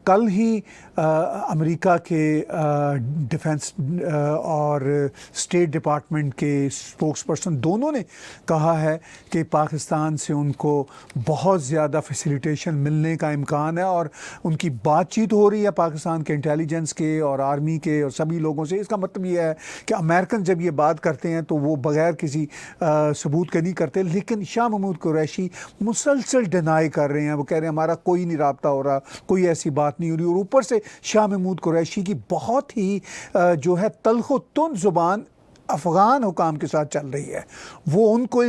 کل ہی امریکہ کے ڈیفنس اور اسٹیٹ ڈپارٹمنٹ کے اسپوکس پرسن دونوں نے کہا ہے کہ پاکستان سے ان کو بہت زیادہ فیسیلیٹیشن ملنے کا امکان ہے، اور ان کی بات چیت ہو رہی ہے پاکستان کے انٹیلیجنس کے اور آرمی کے اور سبھی لوگوں سے. اس کا مطلب یہ ہے کہ امریکن جب یہ بات کرتے ہیں تو وہ بغیر کسی ثبوت کے نہیں کرتے. لیکن شاہ محمود قریشی مسلسل ڈینائی کر رہے ہیں، وہ کہہ رہے ہیں ہمارا کوئی نہیں رابطہ ہو رہا، کوئی ایسی بات نہیں ہو رہی. اور اوپر سے شاہ محمود قریشی کی بہت ہی جو ہے تلخ و تند زبان افغان حکام کے ساتھ چل رہی ہے. وہ ان کو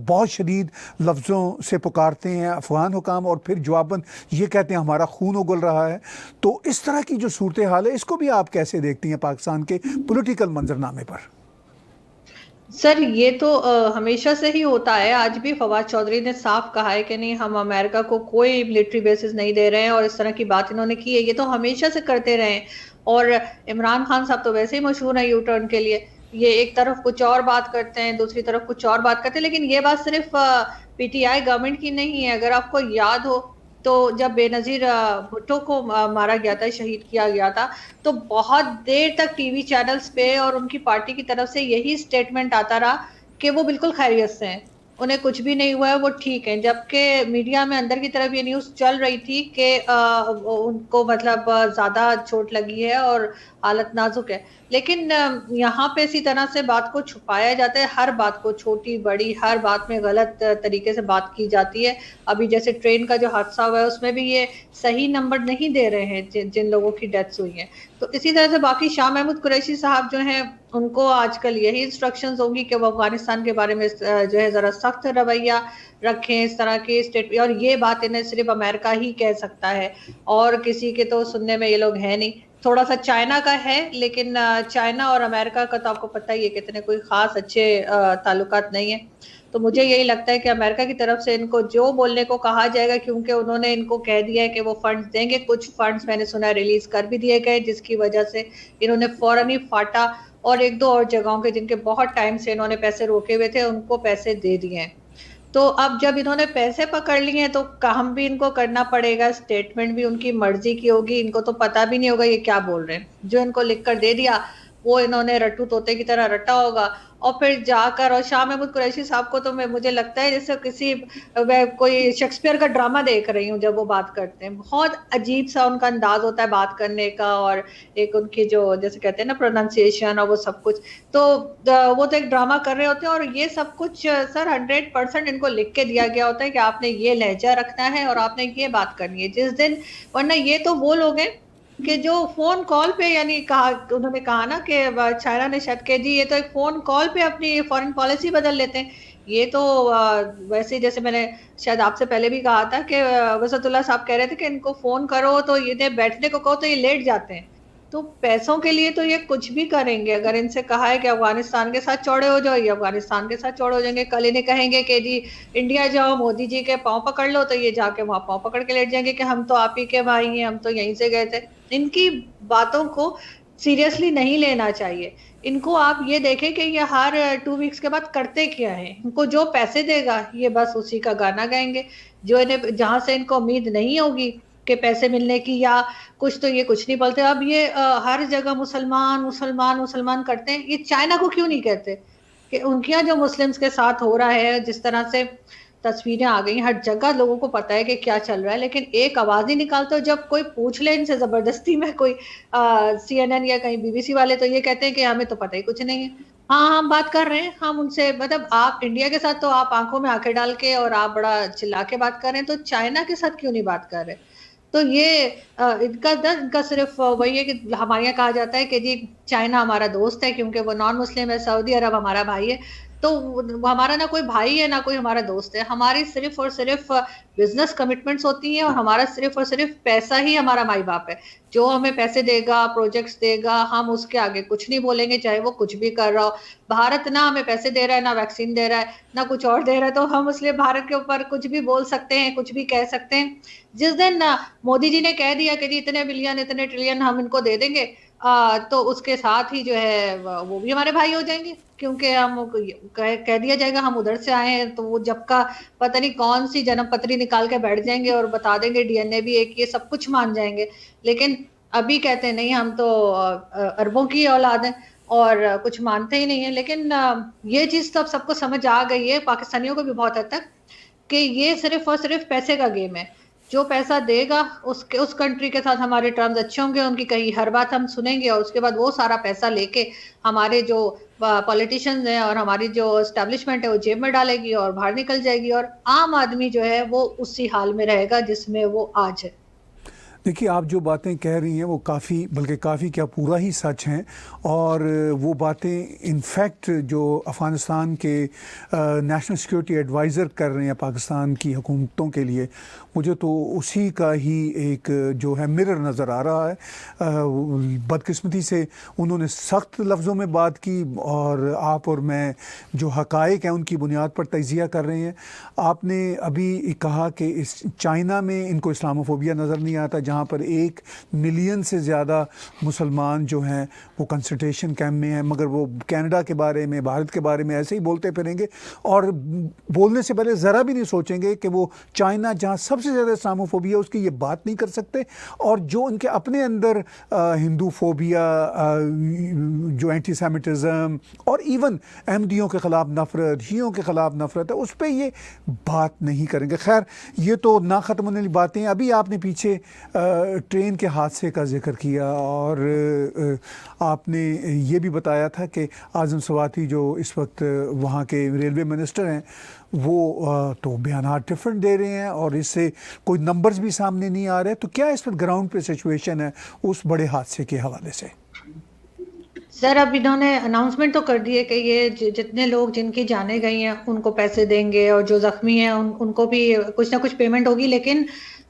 بہت شدید لفظوں سے پکارتے ہیں افغان حکام، اور پھر جواباً یہ کہتے ہیں ہمارا خون اگل رہا ہے. تو اس طرح کی جو صورتحال ہے، اس کو بھی آپ کیسے دیکھتی ہیں پاکستان کے پولیٹیکل منظرنامے پر؟ سر یہ تو ہمیشہ سے ہی ہوتا ہے. آج بھی فواد چودھری نے صاف کہا ہے کہ نہیں، ہم امریکہ کو کوئی ملٹری بیسز نہیں دے رہے ہیں، اور اس طرح کی بات انہوں نے کی ہے. یہ تو ہمیشہ سے کرتے رہے ہیں. اور عمران خان صاحب تو ویسے ہی مشہور ہیں یو ٹرن کے لیے. یہ ایک طرف کچھ اور بات کرتے ہیں، دوسری طرف کچھ اور بات کرتے ہیں. لیکن یہ بات صرف پی ٹی آئی گورنمنٹ کی نہیں ہے. اگر آپ کو یاد ہو تو جب بے نظیر بھٹو کو مارا گیا تھا، شہید کیا گیا تھا، تو بہت دیر تک ٹی وی چینلز پہ اور ان کی پارٹی کی طرف سے یہی سٹیٹمنٹ آتا رہا کہ وہ بالکل خیریت سے ہیں. انہیں کچھ بھی نہیں ہوا ہے، وہ ٹھیک ہیں، جبکہ میڈیا میں اندر کی طرف یہ نیوز چل رہی تھی کہ ان کو مطلب زیادہ چوٹ لگی ہے اور حالت نازک ہے. لیکن یہاں پہ اسی طرح سے بات کو چھپایا جاتا ہے، ہر بات کو، چھوٹی بڑی ہر بات میں غلط طریقے سے بات کی جاتی ہے. ابھی جیسے ٹرین کا جو حادثہ ہوا ہے اس میں بھی یہ صحیح نمبر نہیں دے رہے ہیں جن لوگوں کی ڈیتھس ہوئی ہیں. تو اسی طرح سے باقی شاہ محمود قریشی صاحب جو ہیں ان کو آج کل یہی انسٹرکشنز ہوں گی کہ وہ افغانستان کے بارے میں جو ہے ذرا سخت رویہ رکھیں. اس طرح کی اسٹیٹ، اور یہ بات انہیں صرف امریکہ ہی کہہ سکتا ہے اور کسی کے تو سننے میں یہ لوگ ہیں نہیں. تھوڑا سا چائنا کا ہے، لیکن چائنا اور امریکہ کا تو آپ کو پتہ ہی ہے کتنے کوئی خاص اچھے تعلقات نہیں ہیں. تو مجھے یہی لگتا ہے کہ امریکہ کی طرف سے ان کو جو بولنے کو کہا جائے گا، کیونکہ انہوں نے ان کو کہہ دیا ہے کہ وہ فنڈز دیں گے. کچھ فنڈز میں نے سنا ریلیز کر بھی دیے گئے، جس کی وجہ سے انہوں نے فوراً ہی فاٹا اور ایک دو اور جگہوں کے جن کے بہت ٹائم سے انہوں نے پیسے روکے ہوئے تھے ان کو پیسے دے دیے ہیں. تو اب جب انہوں نے پیسے پکڑ لیے ہیں تو کام بھی ان کو کرنا پڑے گا، اسٹیٹمنٹ بھی ان کی مرضی کی ہوگی. ان کو تو پتہ بھی نہیں ہوگا یہ کیا بول رہے ہیں، جو ان کو لکھ کر دے دیا وہ انہوں نے رٹو طوطے کی طرح رٹا ہوگا. اور پھر جا کر، اور شاہ محمود قریشی صاحب کو تو مجھے لگتا ہے جیسے کسی کوئی شیکسپیئر کا ڈرامہ دیکھ رہی ہوں. جب وہ بات کرتے ہیں بہت عجیب سا ان کا انداز ہوتا ہے بات کرنے کا، اور ایک ان کی جو جیسے کہتے ہیں نا پروننسیشن اور وہ سب کچھ، تو وہ تو ایک ڈرامہ کر رہے ہوتے ہیں. اور یہ سب کچھ سر 100% ان کو لکھ کے دیا گیا ہوتا ہے کہ آپ نے یہ لہجہ رکھنا ہے اور آپ نے یہ بات کرنی ہے جس دن. ورنہ یہ تو وہ لوگ ہیں کہ جو فون کال پہ، یعنی کہا انہوں نے کہا نا کہ چائنا نے شاید کہ جی یہ تو ایک فون کال پہ اپنی فورن پالیسی بدل لیتے ہیں. یہ تو ویسے جیسے میں نے شاید آپ سے پہلے بھی کہا تھا کہ وسعت اللہ صاحب کہہ رہے تھے کہ ان کو فون کرو تو یہ بیٹھنے کو کہو تو یہ لیٹ جاتے ہیں. تو پیسوں کے لیے تو یہ کچھ بھی کریں گے. اگر ان سے کہا ہے کہ افغانستان کے ساتھ چوڑے ہو جاؤ، یہ افغانستان کے ساتھ چوڑے ہو جائیں گے. کل انہیں کہیں گے کہ جی انڈیا جاؤ، مودی جی کے پاؤں پکڑ لو، تو یہ جا کے وہاں پاؤں پکڑ کے لیٹ جائیں گے کہ ہم تو آپ ہی کے بھائی ہیں، ہم تو یہیں سے گئے تھے. ان کی باتوں کو سیریسلی نہیں لینا چاہیے. ان کو آپ یہ دیکھیں کہ یہ ہر 2 ویکس کے بعد کرتے کیا ہے. ان کو جو پیسے دے گا یہ بس اسی کا گانا گائیں گے. جو انہیں جہاں سے ان کو امید نہیں ہوگی کہ پیسے ملنے کی یا کچھ، تو یہ کچھ نہیں بولتے. اب یہ ہر جگہ مسلمان مسلمان مسلمان کرتے ہیں. یہ چائنا کو کیوں نہیں کہتے کہ ان کے یہاں جو مسلمز کے ساتھ ہو رہا ہے، جس طرح سے تصویریں آ گئی ہر جگہ، لوگوں کو پتا ہے کہ کیا چل رہا ہے، لیکن ایک آواز نہیں نکالتے. ہو جب کوئی پوچھ لے ان سے زبردستی میں، کوئی CNN یا کہیں BBC والے، تو یہ کہتے ہیں کہ ہمیں تو پتہ ہی کچھ نہیں ہے. ہاں ہم بات کر رہے ہیں، ہم ان سے، مطلب آپ انڈیا کے ساتھ تو آپ آنکھوں میں آنکھیں ڈال کے اور آپ بڑا چلا کے بات کر رہے ہیں، تو چائنا کے ساتھ کیوں نہیں بات کر رہے؟ تو یہ ان کا صرف وہی ہے کہ ہمارے یہاں کہا جاتا ہے کہ جی چائنا ہمارا دوست ہے کیونکہ وہ نان مسلم ہے، سعودی عرب ہمارا بھائی ہے. تو ہمارا نہ کوئی بھائی ہے نہ کوئی ہمارا دوست ہے. ہماری صرف اور صرف بزنس کمٹمنٹس ہوتی ہیں، اور ہمارا صرف اور صرف پیسہ ہی ہمارا مائی باپ ہے. جو ہمیں پیسے دے گا، پروجیکٹس دے گا، ہم اس کے آگے کچھ نہیں بولیں گے، چاہے وہ کچھ بھی کر رہا ہو. بھارت نہ ہمیں پیسے دے رہا ہے، نہ ویکسین دے رہا ہے، نہ کچھ اور دے رہا ہے، تو ہم اس لیے بھارت کے اوپر کچھ بھی بول سکتے ہیں، کچھ بھی کہہ سکتے ہیں. جس دن مودی جی نے کہہ دیا کہ جی اتنے بلین اتنے ٹریلین ہم ان کو دے دیں گے، تو اس کے ساتھ ہی جو ہے وہ بھی ہمارے بھائی ہو جائیں گے، کیونکہ ہم کہہ دیا جائے گا ہم ادھر سے آئے ہیں. تو وہ جب کا پتہ نہیں کون سی جنم پتری نکال کے بیٹھ جائیں گے اور بتا دیں گے DNA بھی ایک، یہ سب کچھ مان جائیں گے. لیکن ابھی کہتے ہیں نہیں ہم تو عربوں کی اولاد ہیں اور کچھ مانتے ہی نہیں ہیں. لیکن یہ چیز تو اب سب کو سمجھ آ گئی ہے، پاکستانیوں کو بھی بہت حد تک، کہ یہ صرف اور صرف پیسے کا گیم ہے. جو پیسہ دے گا اس کنٹری کے ساتھ ہمارے ٹرمز اچھے ہوں گے، ان کی کہیں ہر بات ہم سنیں گے، اور اس کے بعد وہ سارا پیسہ لے کے ہمارے جو پولیٹیشینز ہیں اور ہماری جو اسٹیبلشمنٹ ہے وہ جیب میں ڈالے گی اور باہر نکل جائے گی. اور عام آدمی جو ہے وہ اسی حال میں رہے گا جس میں وہ آج ہے. دیکھیے آپ جو باتیں کہہ رہی ہیں وہ کافی، بلکہ کافی کیا پورا ہی سچ ہیں. اور وہ باتیں انفیکٹ جو افغانستان کے نیشنل سیکیورٹی ایڈوائزر کر رہے ہیں پاکستان کی حکومتوں کے لیے، مجھے تو اسی کا ہی ایک جو ہے مرر نظر آ رہا ہے. بدقسمتی سے انہوں نے سخت لفظوں میں بات کی، اور آپ اور میں جو حقائق ہیں ان کی بنیاد پر تجزیہ کر رہے ہیں. آپ نے ابھی کہا کہ اس چائنا میں ان کو اسلاموفوبیا نظر نہیں آتا، جہاں پر 1 ملین سے زیادہ مسلمان جو ہیں وہ کنسنٹریشن کیمپ میں ہیں، مگر وہ کینیڈا کے بارے میں، بھارت کے بارے میں ایسے ہی بولتے پھریں گے اور بولنے سے پہلے ذرا بھی نہیں سوچیں گے کہ وہ چائنا جہاں سب سے زیادہ اسلاموفوبیا اس کی یہ بات نہیں کر سکتے، اور جو ان کے اپنے اندر ہندو فوبیا، جو اینٹی سیمیٹزم اور ایون احمدیوں کے خلاف نفرت، شیعوں کے خلاف نفرت ہے، اس پہ یہ بات نہیں کریں گے۔ خیر یہ تو نہ ختم ہونے والی باتیں۔ ابھی آپ نے پیچھے ٹرین کے حادثے کا ذکر کیا اور آپ نے یہ بھی بتایا تھا کہ اعظم سواتی جو اس وقت وہاں کے ریلوے منسٹر ہیں وہ تو بیانات ڈفرینٹ دے رہے ہیں اور اس سے کوئی نمبرز بھی سامنے نہیں آ رہے، تو کیا اس وقت گراؤنڈ پہ سچویشن ہے اس بڑے حادثے کے حوالے سے؟ سر اب انہوں نے اناؤنسمنٹ تو کر دی ہے کہ یہ جتنے لوگ جن کی جانیں گئی ہیں ان کو پیسے دیں گے، اور جو زخمی ہیں ان کو بھی کچھ نہ کچھ پیمنٹ ہوگی، لیکن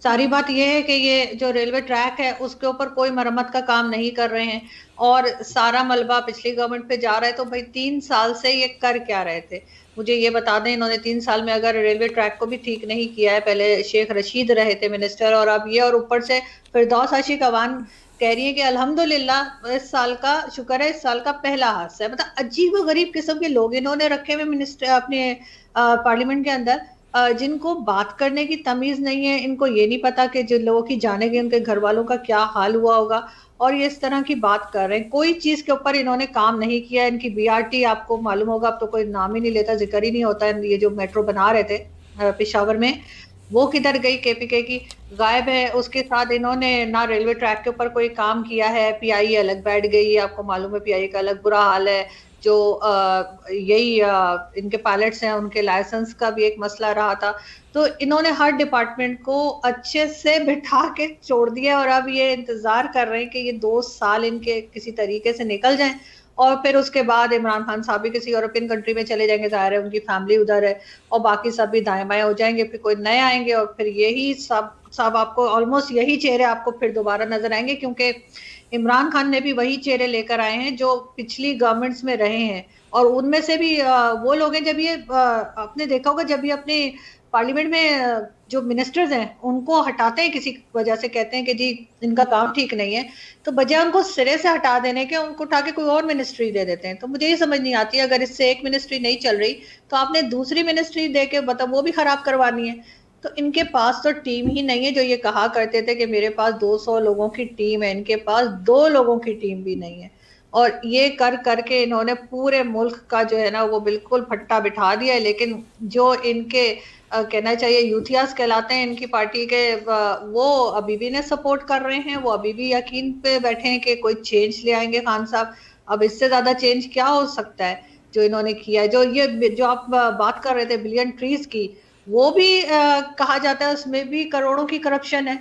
ساری بات یہ ہے کہ یہ جو ریلوے ٹریک ہے اس کے اوپر کوئی مرمت کا کام نہیں کر رہے ہیں، اور سارا ملبہ پچھلی گورنمنٹ پہ جا رہا ہے۔ تو بھائی 3 سال سے یہ کر کیا رہے تھے؟ مجھے یہ بتا دیں، انہوں نے 3 سال میں اگر ریلوے ٹریک کو بھی ٹھیک نہیں کیا ہے، پہلے شیخ رشید رہے تھے منسٹر اور اب یہ، اور اوپر سے فردوس عاشق عوان کہہ رہی ہے کہ الحمدللہ اس سال کا شکر ہے، اس سال کا پہلا حادثہ ہے۔ مطلب عجیب و غریب قسم کے لوگ انہوں نے رکھے ہوئے منسٹر اپنے پارلیمنٹ کے اندر، جن کو بات کرنے کی تمیز نہیں ہے۔ ان کو یہ نہیں پتا کہ جن لوگوں کی جانے گئی ان کے گھر والوں کا کیا حال ہوا ہوگا، اور یہ اس طرح کی بات کر رہے ہیں۔ کوئی چیز کے اوپر انہوں نے کام نہیں کیا۔ ان کی BRT آپ کو معلوم ہوگا، اب تو کوئی نام ہی نہیں لیتا، ذکر ہی نہیں ہوتا۔ یہ جو میٹرو بنا رہے تھے پشاور میں، وہ کدھر گئی؟ KPK کی غائب ہے۔ اس کے ساتھ انہوں نے نہ ریلوے ٹریک کے اوپر کوئی کام کیا ہے۔ PI الگ بیٹھ گئی، آپ کو معلوم ہے PI کا الگ برا حال ہے۔ جو یہی ان کے پائلٹس ہیں ان کے لائسنس کا بھی ایک مسئلہ رہا تھا۔ تو انہوں نے ہر ڈپارٹمنٹ کو اچھے سے بٹھا کے چھوڑ دیا، اور اب یہ انتظار کر رہے ہیں کہ یہ 2 سال ان کے کسی طریقے سے نکل جائیں، اور پھر اس کے بعد عمران خان صاحب بھی کسی یورپین کنٹری میں چلے جائیں گے، ظاہر ہے ان کی فیملی ادھر ہے، اور باقی سب بھی دائیں بائیں ہو جائیں گے، پھر کوئی نئے آئیں گے، اور پھر یہی سب آپ کو آلموسٹ یہی چہرے آپ کو پھر دوبارہ نظر آئیں گے، کیونکہ عمران خان نے بھی وہی چہرے لے کر آئے ہیں جو پچھلی گورنمنٹس میں رہے ہیں، اور ان میں سے بھی وہ لوگ ہیں، جب یہ آپ نے دیکھا ہوگا جب یہ اپنے پارلیمنٹ میں جو منسٹرز ہیں ان کو ہٹاتے ہیں کسی وجہ سے، کہتے ہیں کہ جی ان کا کام ٹھیک نہیں ہے، تو بجائے ان کو سرے سے ہٹا دینے کے ان کو اٹھا کے کوئی اور منسٹری دے دیتے ہیں۔ تو مجھے یہ سمجھ نہیں آتی، اگر اس سے ایک منسٹری نہیں چل رہی تو آپ نے دوسری منسٹری دے کے مطلب وہ بھی خراب کروانی ہے۔ تو ان کے پاس تو ٹیم ہی نہیں ہے، جو یہ کہا کرتے تھے کہ میرے پاس 200 لوگوں کی ٹیم ہے، ان کے پاس 2 لوگوں کی ٹیم بھی نہیں ہے، اور یہ کر کے انہوں نے پورے ملک کا جو ہے نا وہ بالکل پھٹا بٹھا دیا ہے۔ لیکن جو ان کے کہنا چاہیے یوتھیاس کہلاتے ہیں ان کی پارٹی کے، وہ ابھی بھی انہیں سپورٹ کر رہے ہیں، وہ ابھی بھی یقین پہ بیٹھے ہیں کہ کوئی چینج لے آئیں گے خان صاحب۔ اب اس سے زیادہ چینج کیا ہو سکتا ہے جو انہوں نے کیا ہے؟ جو آپ بات کر رہے تھے بلین ٹریز کی، وہ بھی کہا جاتا ہے اس میں بھی کروڑوں کی کرپشن ہے،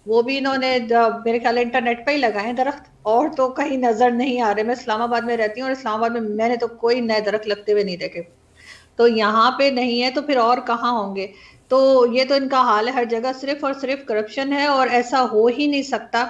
وہ بھی انہوں نے میرے خیال انٹرنیٹ پہ ہی لگائے درخت، اور تو کہیں نظر نہیں آ رہے۔ میں اسلام آباد میں رہتی ہوں، اور اسلام آباد میں نے تو کوئی نئے درخت لگتے ہوئے نہیں دیکھے، تو یہاں پہ نہیں ہے تو پھر اور کہاں ہوں گے؟ تو یہ تو ان کا حال ہے، ہر جگہ صرف اور صرف کرپشن ہے، اور ایسا ہو ہی نہیں سکتا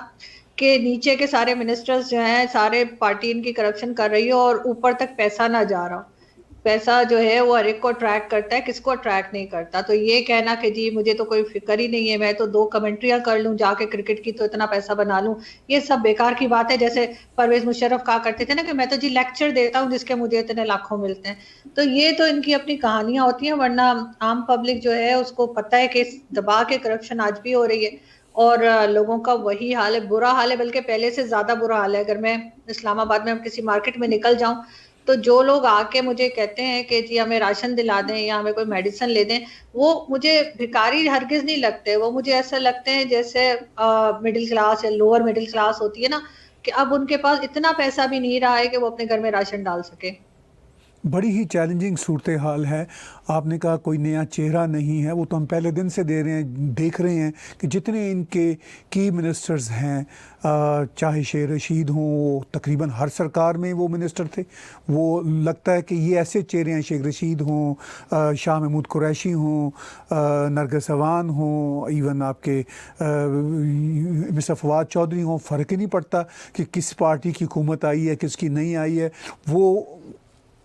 کہ نیچے کے سارے منسٹرز جو ہیں سارے پارٹی ان کی کرپشن کر رہی ہو اور اوپر تک پیسہ نہ جا رہا ہو۔ پیسہ جو ہے وہ ہر ایک کو اٹریکٹ کرتا ہے، کس کو اٹریکٹ نہیں کرتا۔ تو یہ کہنا کہ جی مجھے تو کوئی فکر ہی نہیں ہے، میں تو 2 کمنٹریاں کر لوں جا کے کرکٹ کی تو اتنا پیسہ بنا لوں، یہ سب بیکار کی بات ہے۔ جیسے پرویز مشرف کہا کرتے تھے نا کہ میں تو جی لیکچر دیتا ہوں جس کے مجھے اتنے لاکھوں ملتے ہیں، تو یہ تو ان کی اپنی کہانیاں ہوتی ہیں، ورنہ عام پبلک جو ہے اس کو پتہ ہے کہ دبا کے کرپشن آج بھی ہو رہی ہے، اور لوگوں کا وہی حال ہے، برا حال ہے، بلکہ پہلے سے زیادہ برا حال ہے۔ اگر میں اسلام آباد میں کسی مارکیٹ میں نکل جاؤں تو جو لوگ آ کے مجھے کہتے ہیں کہ جی ہمیں راشن دلا دیں یا ہمیں کوئی میڈیسن لے دیں، وہ مجھے بھکاری ہرگز نہیں لگتے، وہ مجھے ایسا لگتے ہیں جیسے مڈل کلاس یا لوور مڈل کلاس ہوتی ہے نا، کہ اب ان کے پاس اتنا پیسہ بھی نہیں رہا ہے کہ وہ اپنے گھر میں راشن ڈال سکے۔ بڑی ہی چیلنجنگ صورتحال ہے۔ آپ نے کہا کوئی نیا چہرہ نہیں ہے، وہ تو ہم پہلے دن سے دیکھ رہے ہیں کہ جتنے ان کے کی منسٹرز ہیں، چاہے شیخ رشید ہوں، وہ تقریباً ہر سرکار میں وہ منسٹر تھے، وہ لگتا ہے کہ یہ ایسے چہرے ہیں، شیخ رشید ہوں، شاہ محمود قریشی ہوں، نرگس عوان ہوں، ایون آپ کے مسٹر فواد چودھری ہوں، فرق ہی نہیں پڑتا کہ کس پارٹی کی حکومت آئی ہے کس کی نہیں آئی ہے، وہ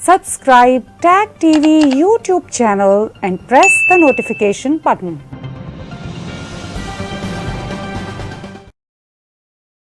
Subscribe Tag TV YouTube channel and press the notification button.